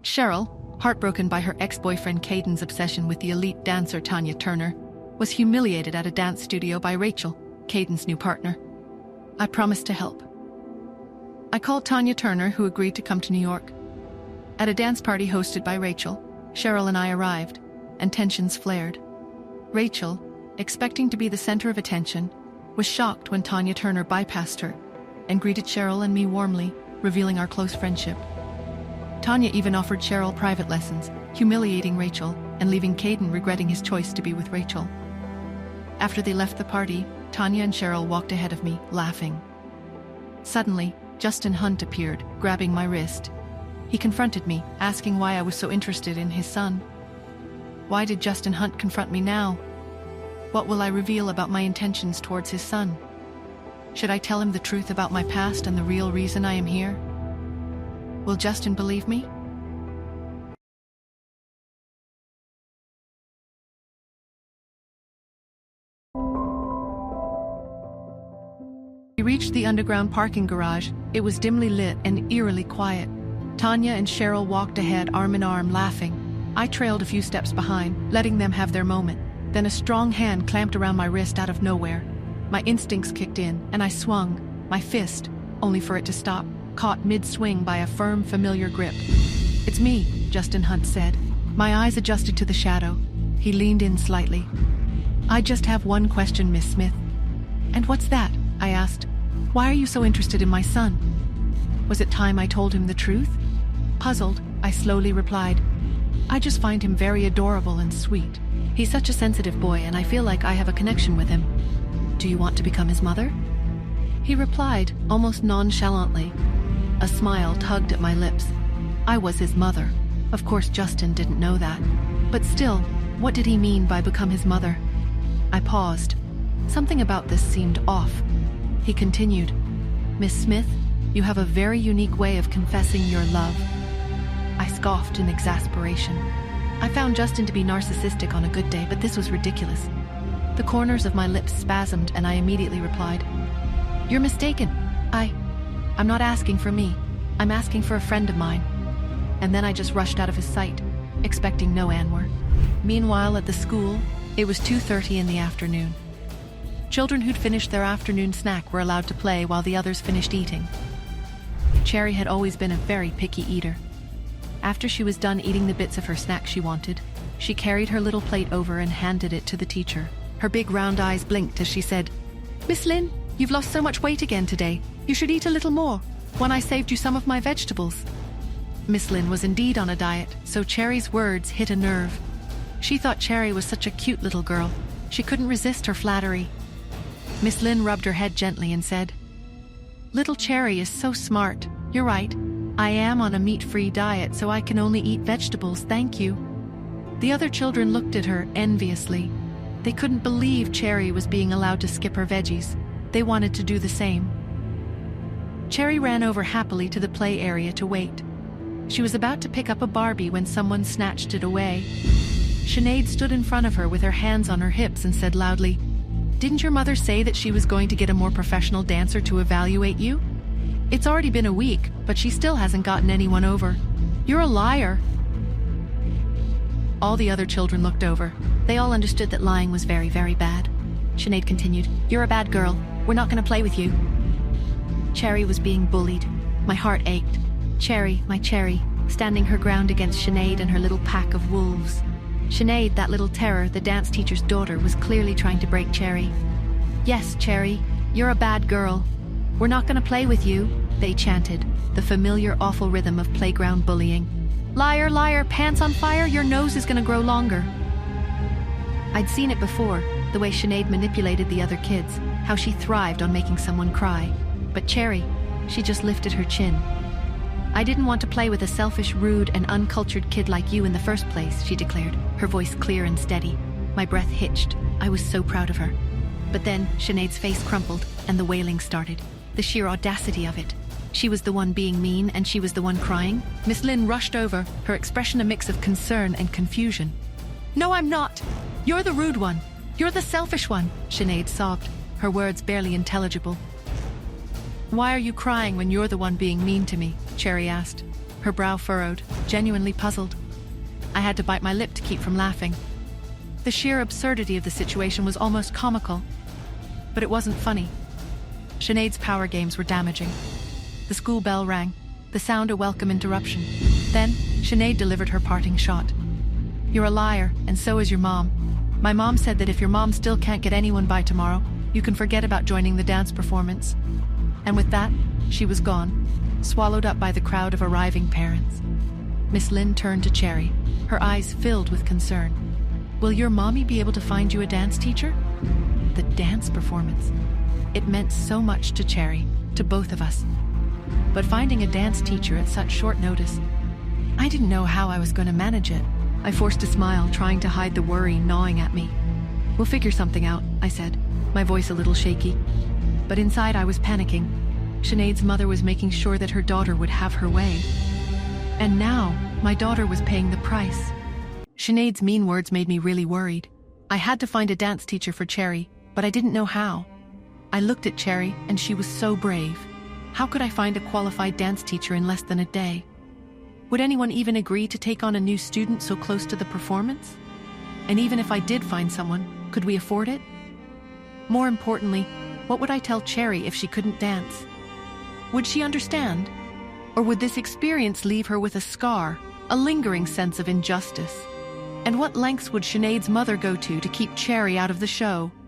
Cheryl, heartbroken by her ex-boyfriend Caden's obsession with the elite dancer Tanya Turner, was humiliated at a dance studio by Rachel, Caden's new partner. I promised to help. I called Tanya Turner, who agreed to come to New York. At a dance party hosted by Rachel, Cheryl and I arrived, and tensions flared. Rachel, expecting to be the center of attention, was shocked when Tanya Turner bypassed her and greeted Cheryl and me warmly, revealing our close friendship. Tanya even offered Cheryl private lessons, humiliating Rachel and leaving Caden regretting his choice to be with Rachel. After they left the party, Tanya and Cheryl walked ahead of me, laughing. Suddenly, Justin Hunt appeared, grabbing my wrist. He confronted me, asking why I was so interested in his son. Why did Justin Hunt confront me now? What will I reveal about my intentions towards his son? Should I tell him the truth about my past and the real reason I am here? Will Justin believe me? We reached the underground parking garage. It was dimly lit and eerily quiet. Tanya and Cheryl walked ahead, arm in arm, laughing. I trailed a few steps behind, letting them have their moment. Then a strong hand clamped around my wrist out of nowhere. My instincts kicked in, and I swung, my fist, only for it to stop, caught mid-swing by a firm, familiar grip. "It's me," Justin Hunt said. My eyes adjusted to the shadow. He leaned in slightly. "I just have one question, Miss Smith." "And what's that?" I asked. "Why are you so interested in my son?" Was it time I told him the truth? Puzzled, I slowly replied, "I just find him very adorable and sweet. He's such a sensitive boy, and I feel like I have a connection with him. Do you want to become his mother?" He replied, almost nonchalantly. A smile tugged at my lips. I was his mother. Of course Justin didn't know that. But still, what did he mean by become his mother? I paused. Something about this seemed off. He continued, "Miss Smith, you have a very unique way of confessing your love." I scoffed in exasperation. I found Justin to be narcissistic on a good day, but this was ridiculous. The corners of my lips spasmed, and I immediately replied, "You're mistaken. I'm not asking for me. I'm asking for a friend of mine." And then I just rushed out of his sight, expecting no answer. Meanwhile, at the school, it was 2:30 in the afternoon. Children who'd finished their afternoon snack were allowed to play while the others finished eating. Cherry had always been a very picky eater. After she was done eating the bits of her snack she wanted, she carried her little plate over and handed it to the teacher. Her big round eyes blinked as she said, "Miss Lynn, you've lost so much weight again today. You should eat a little more. When I saved you some of my vegetables." Miss Lynn was indeed on a diet, so Cherry's words hit a nerve. She thought Cherry was such a cute little girl. She couldn't resist her flattery. Miss Lynn rubbed her head gently and said, "Little Cherry is so smart. You're right. I am on a meat-free diet, so I can only eat vegetables, thank you." The other children looked at her enviously. They couldn't believe Cherry was being allowed to skip her veggies. They wanted to do the same. Cherry ran over happily to the play area to wait. She was about to pick up a Barbie when someone snatched it away. Sinead stood in front of her with her hands on her hips and said loudly, "Didn't your mother say that she was going to get a more professional dancer to evaluate you? It's already been a week, but she still hasn't gotten anyone over. You're a liar." All the other children looked over. They all understood that lying was very, very bad. Sinead continued, "You're a bad girl. We're not going to play with you." Cherry was being bullied. My heart ached. Cherry, my Cherry, standing her ground against Sinead and her little pack of wolves. Sinead, that little terror, the dance teacher's daughter, was clearly trying to break Cherry. "Yes, Cherry, you're a bad girl. We're not going to play with you," they chanted, the familiar awful rhythm of playground bullying. "Liar, liar, pants on fire, your nose is going to grow longer." I'd seen it before, the way Sinead manipulated the other kids, how she thrived on making someone cry. But Cherry, she just lifted her chin. "I didn't want to play with a selfish, rude, and uncultured kid like you in the first place," she declared, her voice clear and steady. My breath hitched. I was so proud of her. But then Sinead's face crumpled, and the wailing started. The sheer audacity of it. She was the one being mean, and she was the one crying. Miss Lynn rushed over, her expression a mix of concern and confusion. "No, I'm not. You're the rude one. You're the selfish one," Sinead sobbed, her words barely intelligible. "Why are you crying when you're the one being mean to me?" Cherry asked. her brow furrowed, genuinely puzzled. I had to bite my lip to keep from laughing. The sheer absurdity of the situation was almost comical. But it wasn't funny. Sinead's power games were damaging. The school bell rang, the sound a welcome interruption. Then, Sinead delivered her parting shot. "You're a liar, and so is your mom. My mom said that if your mom still can't get anyone by tomorrow, you can forget about joining the dance performance." And with that, she was gone, swallowed up by the crowd of arriving parents. Miss Lynn turned to Cherry, her eyes filled with concern. "Will your mommy be able to find you a dance teacher?" The dance performance. It meant so much to Cherry, to both of us. But finding a dance teacher at such short notice, I didn't know how I was going to manage it. I forced a smile, trying to hide the worry gnawing at me. "We'll figure something out," I said, my voice a little shaky. But inside I was panicking. Sinead's mother was making sure that her daughter would have her way. And now, my daughter was paying the price. Sinead's mean words made me really worried. I had to find a dance teacher for Cherry, but I didn't know how. I looked at Cherry, and she was so brave. How could I find a qualified dance teacher in less than a day? Would anyone even agree to take on a new student so close to the performance? And even if I did find someone, could we afford it? More importantly, what would I tell Cherry if she couldn't dance? Would she understand? Or would this experience leave her with a scar, a lingering sense of injustice? And what lengths would Sinead's mother go to keep Cherry out of the show?